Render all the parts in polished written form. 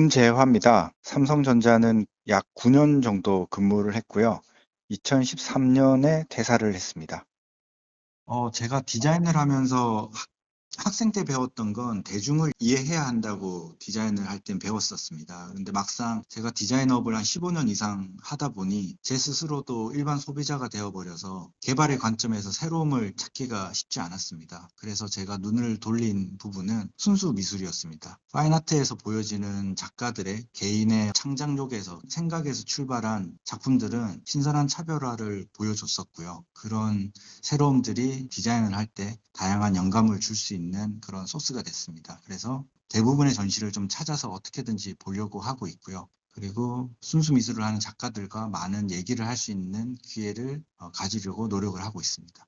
윤재화입니다. 삼성전자는 약 9년 정도 근무를 했고요. 2013년에 퇴사를 했습니다. 제가 디자인을 하면서 학생 때 배웠던 건 대중을 이해해야 한다고 디자인을 할 땐 배웠었습니다. 근데 막상 제가 디자인업을 한 15년 이상 하다 보니 제 스스로도 일반 소비자가 되어버려서 개발의 관점에서 새로움을 찾기가 쉽지 않았습니다. 그래서 제가 눈을 돌린 부분은 순수 미술이었습니다. 파인아트에서 보여지는 작가들의 개인의 창작력에서 생각에서 출발한 작품들은 신선한 차별화를 보여줬었고요. 그런 새로움들이 디자인을 할 때 다양한 영감을 줄 수 있는 그런 소스가 됐습니다. 그래서 대부분의 전시를 좀 찾아서 어떻게든지 보려고 하고 있고요. 그리고 순수 미술을 하는 작가들과 많은 얘기를 할 수 있는 기회를 가지려고 노력을 하고 있습니다.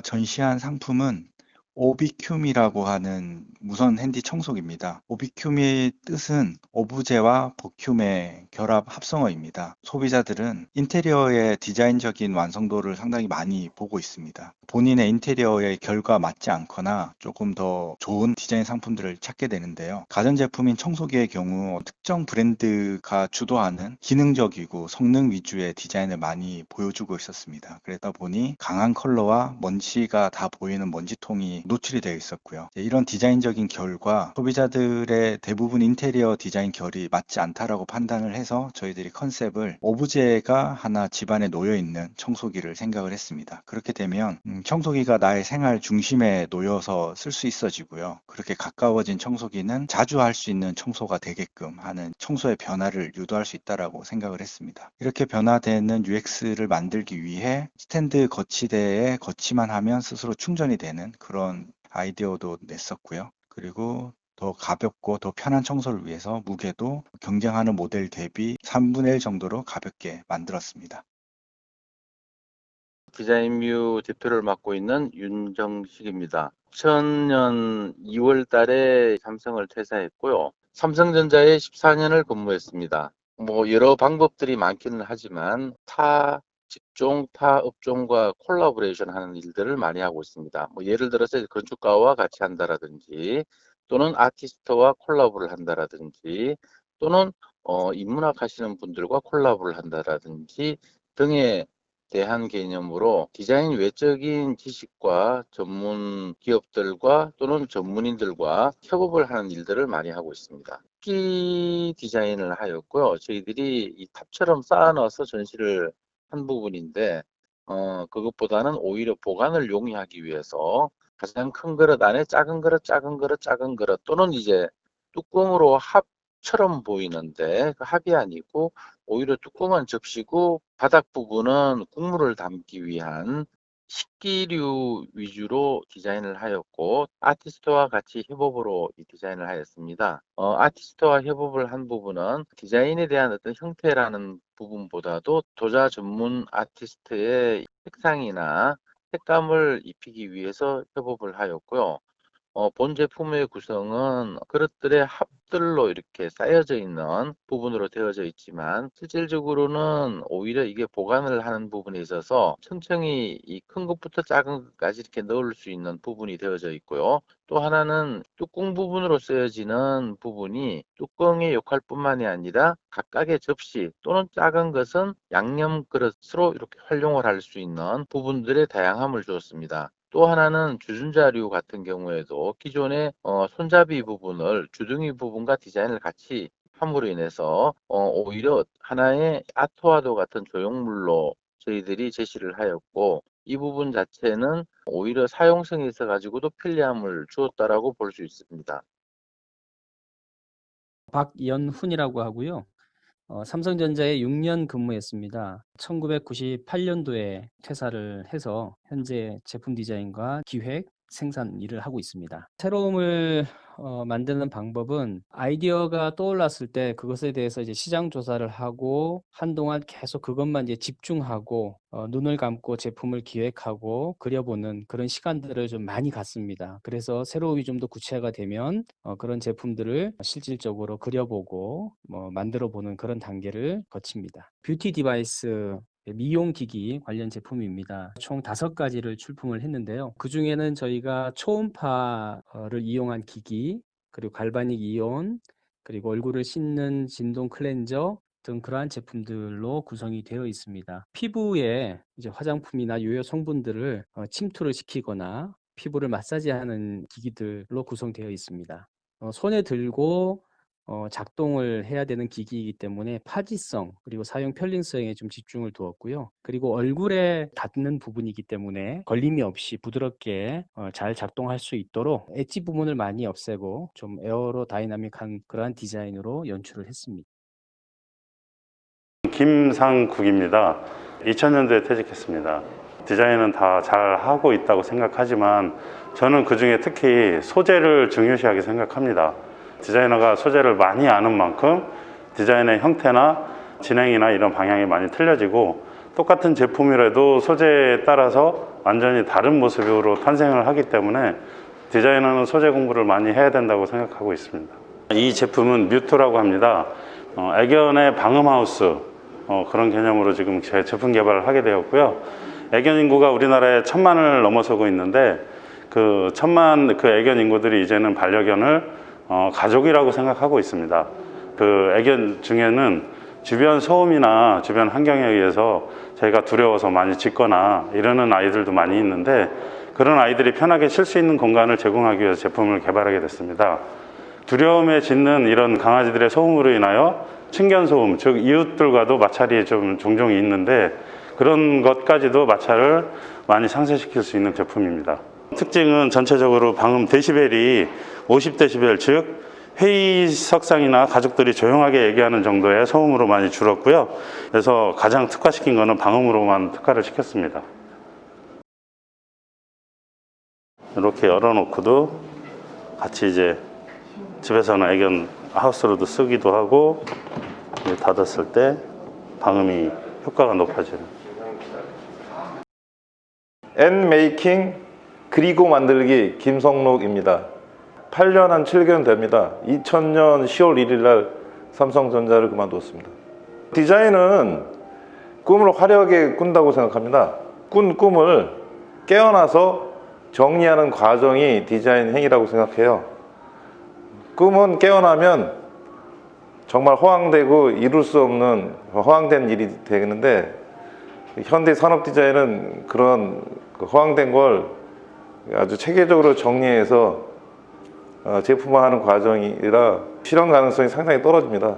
전시한 상품은 오비큐미라고 하는 무선 핸디 청소기입니다. 오비큐미의 뜻은 오브제와 버큐메 결합 합성어입니다. 소비자들은 인테리어의 디자인적인 완성도를 상당히 많이 보고 있습니다. 본인의 인테리어의 결과 맞지 않거나 조금 더 좋은 디자인 상품들을 찾게 되는데요. 가전제품인 청소기의 경우 특정 브랜드가 주도하는 기능적이고 성능 위주의 디자인을 많이 보여주고 있었습니다. 그러다 보니 강한 컬러와 먼지가 다 보이는 먼지통이 노출이 되어 있었고요. 이런 디자인적인 결과 소비자들의 대부분 인테리어 디자인 결이 맞지 않다라고 판단을 해서 저희들이 컨셉을 오브제가 하나 집안에 놓여 있는 청소기를 생각을 했습니다. 그렇게 되면 청소기가 나의 생활 중심에 놓여서 쓸 수 있어지고요. 그렇게 가까워진 청소기는 자주 할 수 있는 청소가 되게끔 하는 청소의 변화를 유도할 수 있다라고 생각을 했습니다. 이렇게 변화되는 UX를 만들기 위해 스탠드 거치대에 거치만 하면 스스로 충전이 되는 그런 아이디어도 냈었고요. 그리고 더 가볍고 더 편한 청소를 위해서 무게도 경쟁하는 모델 대비 3분의 1 정도로 가볍게 만들었습니다. 디자인뮤 대표를 맡고 있는 윤정식입니다. 2000년 2월 달에 삼성을 퇴사했고요. 삼성전자에 14년을 근무했습니다. 여러 방법들이 많기는 하지만 타 직종, 타 업종과 콜라보레이션 하는 일들을 많이 하고 있습니다. 예를 들어서 건축가와 같이 한다라든지 또는 아티스트와 콜라보를 한다라든지 또는 인문학 하시는 분들과 콜라보를 한다라든지 등의 대한 개념으로 디자인 외적인 지식과 전문 기업들과 또는 전문인들과 협업을 하는 일들을 많이 하고 있습니다. ski 디자인을 하였고요. 저희들이 이 탑처럼 쌓아놔서 전시를 한 부분인데 그것보다는 오히려 보관을 용이하기 위해서 가장 큰 그릇 안에 작은 그릇, 작은 그릇, 작은 그릇 또는 이제 뚜껑으로 합처럼 보이는데 그 합이 아니고 오히려 뚜껑은 접시고 바닥 부분은 국물을 담기 위한 식기류 위주로 디자인을 하였고 아티스트와 같이 협업으로 이 디자인을 하였습니다. 아티스트와 협업을 한 부분은 디자인에 대한 어떤 형태라는 부분보다도 도자 전문 아티스트의 색상이나 색감을 입히기 위해서 협업을 하였고요. 본 제품의 구성은 그릇들의 합들로 이렇게 쌓여져 있는 부분으로 되어져 있지만 실질적으로는 오히려 이게 보관을 하는 부분에 있어서 층층이 이 큰 것부터 작은 것까지 이렇게 넣을 수 있는 부분이 되어져 있고요. 또 하나는 뚜껑 부분으로 쓰여지는 부분이 뚜껑의 역할뿐만이 아니라 각각의 접시 또는 작은 것은 양념 그릇으로 이렇게 활용을 할 수 있는 부분들의 다양함을 주었습니다. 또 하나는 주전자류 같은 경우에도 기존의 손잡이 부분을 주둥이 부분과 디자인을 같이 함으로 인해서 오히려 하나의 아트와도 같은 조형물로 저희들이 제시를 하였고 이 부분 자체는 오히려 사용성이 있어 가지고도 편리함을 주었다라고 볼 수 있습니다. 박연훈이라고 하고요. 삼성전자에 6년 근무했습니다. 1998년도에 퇴사를 해서 현재 제품 디자인과 기획, 생산 일을 하고 있습니다. 새로움을 만드는 방법은 아이디어가 떠올랐을 때 그것에 대해서 이제 시장 조사를 하고 한동안 계속 그것만 이제 집중하고 눈을 감고 제품을 기획하고 그려보는 그런 시간들을 좀 많이 갖습니다. 그래서 새로움이 좀 더 구체화가 되면 그런 제품들을 실질적으로 그려보고 만들어보는 그런 단계를 거칩니다. 뷰티 디바이스 미용 기기 관련 제품입니다. 총 5가지를 출품을 했는데요. 그 중에는 저희가 초음파를 이용한 기기, 그리고 갈바닉 이온, 그리고 얼굴을 씻는 진동 클렌저 등 그러한 제품들로 구성이 되어 있습니다. 피부에 이제 화장품이나 유효 성분들을 침투를 시키거나 피부를 마사지하는 기기들로 구성되어 있습니다. 손에 들고 작동을 해야 되는 기기이기 때문에 파지성 그리고 사용 편리성에 좀 집중을 두었고요. 그리고 얼굴에 닿는 부분이기 때문에 걸림이 없이 부드럽게 잘 작동할 수 있도록 엣지 부분을 많이 없애고 좀 에어로 다이나믹한 그러한 디자인으로 연출을 했습니다. 김상국입니다. 2000년도에 퇴직했습니다. 디자인은 다 잘 하고 있다고 생각하지만 저는 그중에 특히 소재를 중요시하게 생각합니다. 디자이너가 소재를 많이 아는 만큼 디자인의 형태나 진행이나 이런 방향이 많이 틀려지고 똑같은 제품이라도 소재에 따라서 완전히 다른 모습으로 탄생을 하기 때문에 디자이너는 소재 공부를 많이 해야 된다고 생각하고 있습니다. 이 제품은 뮤트라고 합니다. 애견의 방음하우스 그런 개념으로 지금 제 제품 개발을 하게 되었고요. 애견 인구가 우리나라에 1000만을 넘어서고 있는데 그 1000만 그 애견 인구들이 이제는 반려견을 가족이라고 생각하고 있습니다. 그 애견 중에는 주변 소음이나 주변 환경에 의해서 저희가 두려워서 많이 짖거나 이러는 아이들도 많이 있는데 그런 아이들이 편하게 쉴 수 있는 공간을 제공하기 위해서 제품을 개발하게 됐습니다. 두려움에 짖는 이런 강아지들의 소음으로 인하여 층견소음, 즉 이웃들과도 마찰이 좀 종종 있는데 그런 것까지도 마찰을 많이 상쇄시킬 수 있는 제품입니다. 특징은 전체적으로 방음 데시벨이 50데시벨, 즉 회의석상이나 가족들이 조용하게 얘기하는 정도의 소음으로 많이 줄었고요. 그래서 가장 특화시킨 거는 방음으로만 특화를 시켰습니다. 이렇게 열어놓고도 같이 이제 집에서는 애견 하우스로도 쓰기도 하고 닫았을 때 방음이 효과가 높아지는. 엔메이킹 그리고 만들기 김성록입니다. 8년 한 7개월 됩니다. 2000년 10월 1일 날 삼성전자를 그만두었습니다. 디자인은 꿈을 화려하게 꾼다고 생각합니다. 꾼 꿈을 깨어나서 정리하는 과정이 디자인 행위라고 생각해요. 꿈은 깨어나면 정말 허황되고 이룰 수 없는 허황된 일이 되는데 현대 산업 디자인은 그런 허황된 걸 아주 체계적으로 정리해서 제품화하는 과정이라 실현 가능성이 상당히 떨어집니다.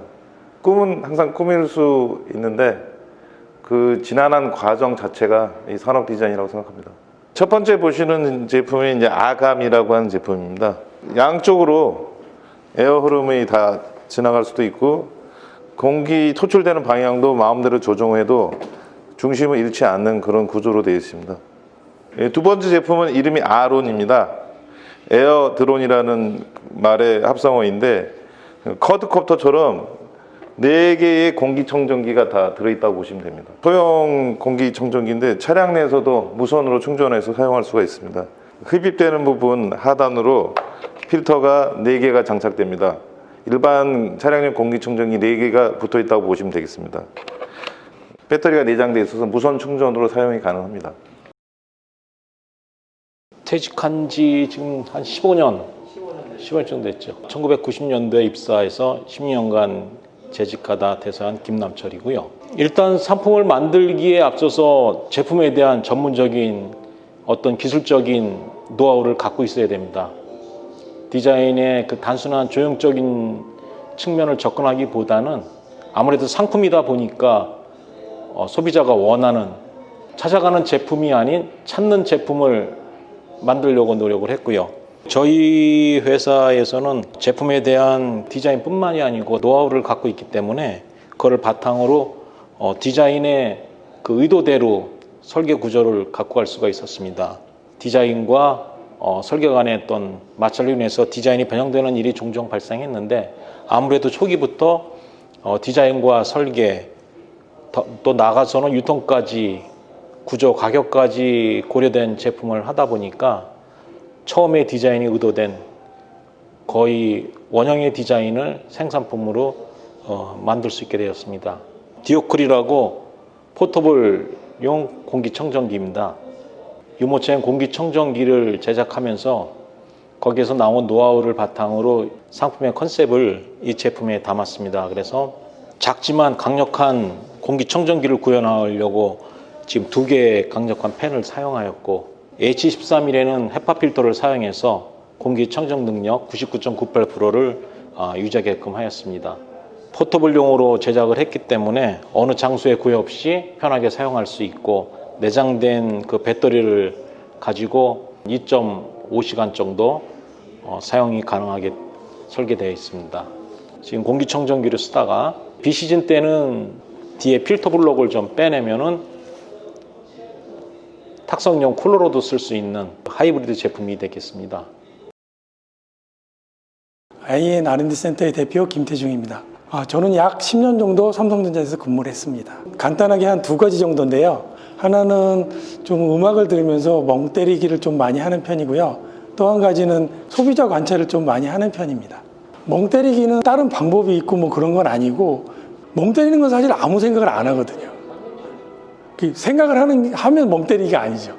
꿈은 항상 꾸밀 수 있는데 그 지난한 과정 자체가 이 산업 디자인이라고 생각합니다. 첫 번째 보시는 제품이 이제 아감이라고 하는 제품입니다. 양쪽으로 에어 흐름이 다 지나갈 수도 있고 공기 토출되는 방향도 마음대로 조정해도 중심을 잃지 않는 그런 구조로 되어 있습니다. 두 번째 제품은 이름이 아론입니다. 에어 드론이라는 말의 합성어인데 쿼드콥터처럼 4개의 공기청정기가 다 들어있다고 보시면 됩니다. 소형 공기청정기인데 차량 내에서도 무선으로 충전해서 사용할 수가 있습니다. 흡입되는 부분 하단으로 필터가 4개가 장착됩니다. 일반 차량용 공기청정기 4개가 붙어있다고 보시면 되겠습니다. 배터리가 내장되어 있어서 무선 충전으로 사용이 가능합니다. 퇴직한 지 지금 한 15년 정도 됐죠. 1990년도에 입사해서 10년간 재직하다 퇴사한 김남철이고요. 일단 상품을 만들기에 앞서서 제품에 대한 전문적인 어떤 기술적인 노하우를 갖고 있어야 됩니다. 디자인의 그 단순한 조형적인 측면을 접근하기보다는 아무래도 상품이다 보니까 소비자가 원하는 찾아가는 제품이 아닌 찾는 제품을 만들려고 노력을 했고요. 저희 회사에서는 제품에 대한 디자인뿐만이 아니고 노하우를 갖고 있기 때문에 그걸 바탕으로 디자인의 그 의도대로 설계 구조를 갖고 갈 수가 있었습니다. 디자인과 설계 간의 어떤 마찰로 인해서 디자인이 변형되는 일이 종종 발생했는데 아무래도 초기부터 디자인과 설계 또 나가서는 유통까지 구조, 가격까지 고려된 제품을 하다 보니까 처음에 디자인이 의도된 거의 원형의 디자인을 생산품으로 만들 수 있게 되었습니다. 디오클이라고 포터블용 공기청정기입니다. 유모차용 공기청정기를 제작하면서 거기에서 나온 노하우를 바탕으로 상품의 컨셉을 이 제품에 담았습니다. 그래서 작지만 강력한 공기청정기를 구현하려고 지금 2개의 강력한 팬을 사용하였고, H13일에는 헤파 필터를 사용해서 공기청정 능력 99.98%를 유지하게끔 하였습니다. 포터블용으로 제작을 했기 때문에 어느 장소에 구애 없이 편하게 사용할 수 있고, 내장된 그 배터리를 가지고 2.5시간 정도 사용이 가능하게 설계되어 있습니다. 지금 공기청정기를 쓰다가 비시즌 때는 뒤에 필터 블록을 좀 빼내면은 탁성용 쿨러로도 쓸 수 있는 하이브리드 제품이 되겠습니다. IN R&D 센터의 대표 김태중입니다. 저는 약 10년 정도 삼성전자에서 근무를 했습니다. 간단하게 한 2가지 정도인데요. 하나는 좀 음악을 들으면서 멍 때리기를 좀 많이 하는 편이고요. 또 한 가지는 소비자 관찰을 좀 많이 하는 편입니다. 멍 때리기는 다른 방법이 있고 뭐 그런 건 아니고, 멍 때리는 건 사실 아무 생각을 안 하거든요. 생각을 하면 멍 때리기가 아니죠.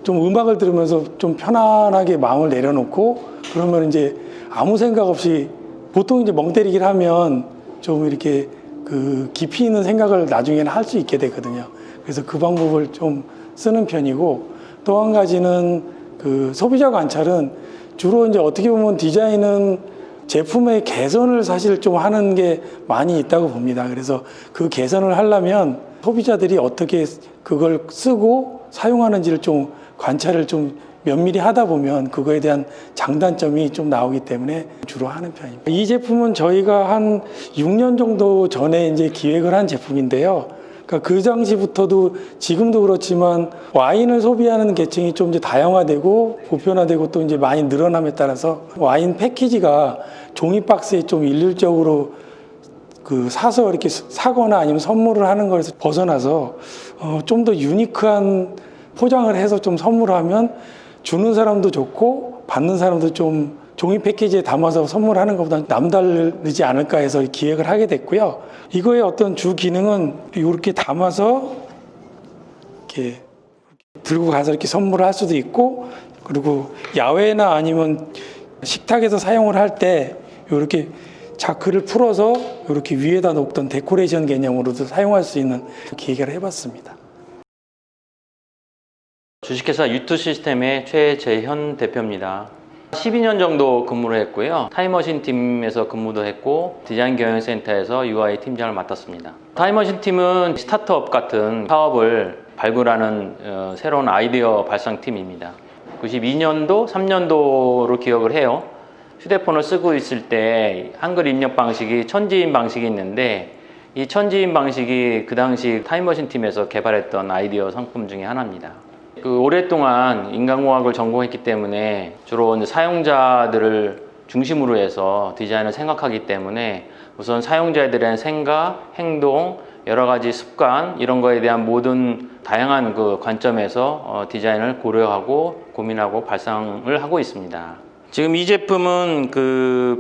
좀 음악을 들으면서 좀 편안하게 마음을 내려놓고, 그러면 이제 아무 생각 없이, 보통 이제 멍 때리기를 하면 좀 이렇게 그 깊이 있는 생각을 나중에는 할 수 있게 되거든요. 그래서 그 방법을 좀 쓰는 편이고, 또 한 가지는 그 소비자 관찰은 주로 이제 어떻게 보면 디자인은 제품의 개선을 사실 좀 하는 게 많이 있다고 봅니다. 그래서 그 개선을 하려면 소비자들이 어떻게 그걸 쓰고 사용하는지를 좀 관찰을 좀 면밀히 하다 보면 그거에 대한 장단점이 좀 나오기 때문에 주로 하는 편입니다. 이 제품은 저희가 한 6년 정도 전에 이제 기획을 한 제품인데요. 그러니까 그 당시부터도 지금도 그렇지만 와인을 소비하는 계층이 좀 이제 다양화되고 보편화되고 또 이제 많이 늘어남에 따라서 와인 패키지가 종이 박스에 좀 일률적으로 사서 이렇게 사거나 아니면 선물을 하는 것에서 벗어나서 좀 더 유니크한 포장을 해서 좀 선물하면 주는 사람도 좋고 받는 사람도 좀 종이 패키지에 담아서 선물하는 것보다 남다르지 않을까 해서 기획을 하게 됐고요. 이거의 어떤 주 기능은 이렇게 담아서 이렇게 들고 가서 이렇게 선물을 할 수도 있고, 그리고 야외나 아니면 식탁에서 사용을 할 때 이렇게 자크를 풀어서 이렇게 위에다 놓던 데코레이션 개념으로도 사용할 수 있는 기획을 해봤습니다. 주식회사 유투 시스템의 최재현 대표입니다. 12년 정도 근무를 했고요. 타임머신 팀에서 근무도 했고 디자인 경영센터에서 UI 팀장을 맡았습니다. 타임머신 팀은 스타트업 같은 사업을 발굴하는 새로운 아이디어 발상팀입니다. 92년도, 3년도로 기억을 해요. 휴대폰을 쓰고 있을 때 한글 입력 방식이 천지인 방식이 있는데, 이 천지인 방식이 그 당시 타임머신 팀에서 개발했던 아이디어 상품 중에 하나입니다. 오랫동안 인간공학을 전공했기 때문에 주로 이제 사용자들을 중심으로 해서 디자인을 생각하기 때문에 우선 사용자들의 생각, 행동, 여러 가지 습관 이런 거에 대한 모든 다양한 그 관점에서 디자인을 고려하고 고민하고 발상을 하고 있습니다. 지금 이 제품은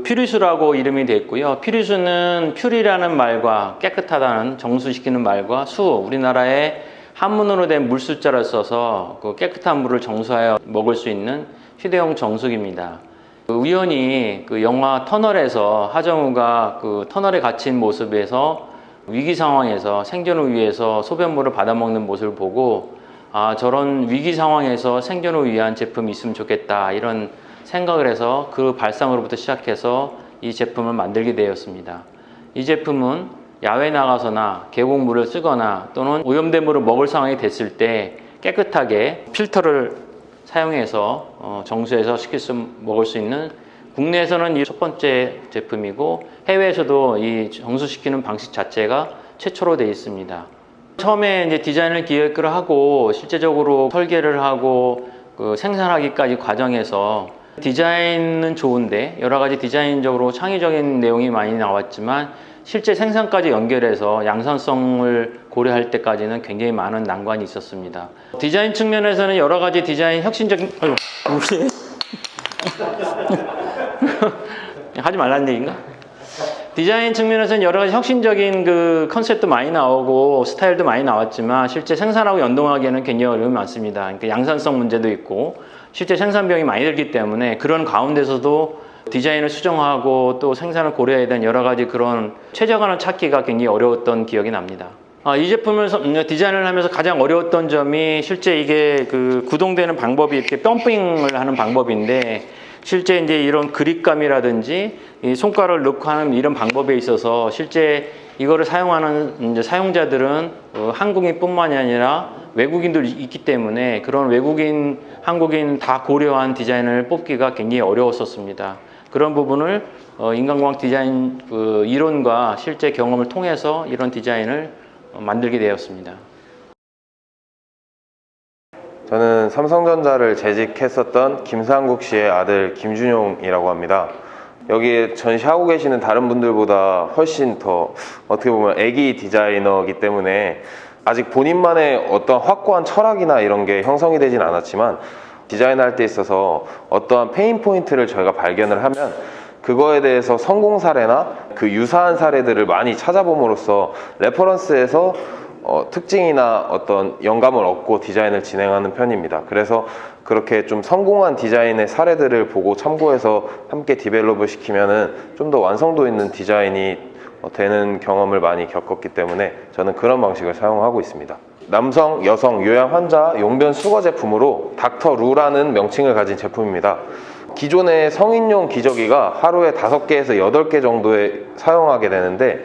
퓨리수라고 이름이 되어 있고요. 퓨리수는 퓨리라는 말과 깨끗하다는 정수시키는 말과 우리나라의 한문으로 된 물숫자를 써서 그 깨끗한 물을 정수하여 먹을 수 있는 휴대용 정수기입니다. 우연히 영화 터널에서 하정우가 터널에 갇힌 모습에서 위기 상황에서 생존을 위해서 소변물을 받아먹는 모습을 보고, 저런 위기 상황에서 생존을 위한 제품이 있으면 좋겠다 이런 생각을 해서 그 발상으로부터 시작해서 이 제품을 만들게 되었습니다. 이 제품은 야외 나가서나 계곡물을 쓰거나 또는 오염된 물을 먹을 상황이 됐을 때 깨끗하게 필터를 사용해서 정수해서 먹을 수 있는, 국내에서는 이 첫 번째 제품이고 해외에서도 이 정수시키는 방식 자체가 최초로 되어 있습니다. 처음에 이제 디자인을 기획을 하고 실제적으로 설계를 하고 생산하기까지 과정에서 디자인은 좋은데 여러 가지 디자인적으로 창의적인 내용이 많이 나왔지만 실제 생산까지 연결해서 양산성을 고려할 때까지는 굉장히 많은 난관이 있었습니다. 디자인 측면에서는 여러 가지 디자인 혁신적인 하지 말라는 얘기인가? 디자인 측면에서는 여러 가지 혁신적인 그 컨셉도 많이 나오고 스타일도 많이 나왔지만 실제 생산하고 연동하기에는 굉장히 어려움이 많습니다. 그러니까 양산성 문제도 있고 실제 생산 비용이 많이 들기 때문에 그런 가운데서도 디자인을 수정하고 또 생산을 고려해야 되는 여러 가지 그런 최저간을 찾기가 굉장히 어려웠던 기억이 납니다. 이 제품을 디자인을 하면서 가장 어려웠던 점이 실제 이게 그 구동되는 방법이 이렇게 펌핑을 하는 방법인데 실제 이제 이런 그립감이라든지 이 손가락을 넣고 하는 이런 방법에 있어서 실제 이거를 사용하는 이제 사용자들은 한국인뿐만이 아니라 외국인도 있기 때문에 그런 외국인, 한국인 다 고려한 디자인을 뽑기가 굉장히 어려웠었습니다. 그런 부분을 인간공학 디자인 그 이론과 실제 경험을 통해서 이런 디자인을 만들게 되었습니다. 저는 삼성전자를 재직했었던 김상국 씨의 아들 김준용이라고 합니다. 여기에 전시하고 계시는 다른 분들보다 훨씬 더 어떻게 보면 애기 디자이너이기 때문에 아직 본인만의 어떤 확고한 철학이나 이런 게 형성이 되진 않았지만 디자인할 때 있어서 어떠한 페인 포인트를 저희가 발견을 하면 그거에 대해서 성공 사례나 그 유사한 사례들을 많이 찾아봄으로써 레퍼런스에서 특징이나 어떤 영감을 얻고 디자인을 진행하는 편입니다. 그래서 그렇게 좀 성공한 디자인의 사례들을 보고 참고해서 함께 디벨롭을 시키면은 좀 더 완성도 있는 디자인이 되는 경험을 많이 겪었기 때문에 저는 그런 방식을 사용하고 있습니다. 남성, 여성, 요양 환자 용변 수거 제품으로 닥터 루라는 명칭을 가진 제품입니다. 기존의 성인용 기저귀가 하루에 5개에서 8개 정도에 사용하게 되는데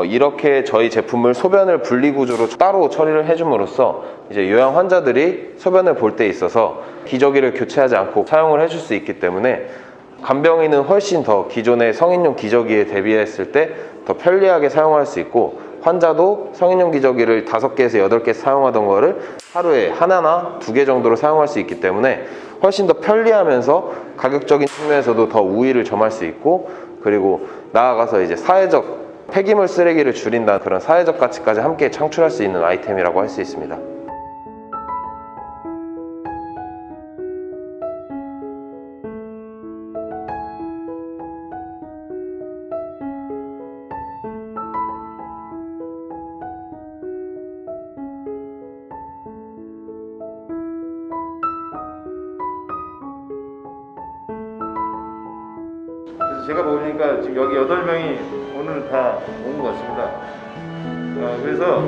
이렇게 저희 제품을 소변을 분리 구조로 따로 처리를 해줌으로써 이제 요양 환자들이 소변을 볼 때 있어서 기저귀를 교체하지 않고 사용을 해줄 수 있기 때문에 간병인은 훨씬 더 기존의 성인용 기저귀에 대비했을 때 더 편리하게 사용할 수 있고 환자도 성인용 기저귀를 5개에서 8개 사용하던 거를 하루에 하나나 2개 정도로 사용할 수 있기 때문에 훨씬 더 편리하면서 가격적인 측면에서도 더 우위를 점할 수 있고 그리고 나아가서 이제 사회적 폐기물 쓰레기를 줄인다는 그런 사회적 가치까지 함께 창출할 수 있는 아이템이라고 할 수 있습니다. 제가 보니까 지금 여기 8명이 오늘 다 온 것 같습니다. 그래서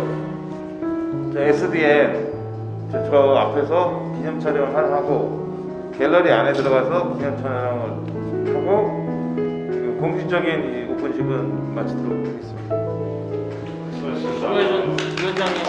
SDN 저 앞에서 기념 촬영을 하고 갤러리 안에 들어가서 기념 촬영을 하고 공식적인 이 오픈식은 마치도록 하겠습니다. 수고하셨습니다. 위원장님.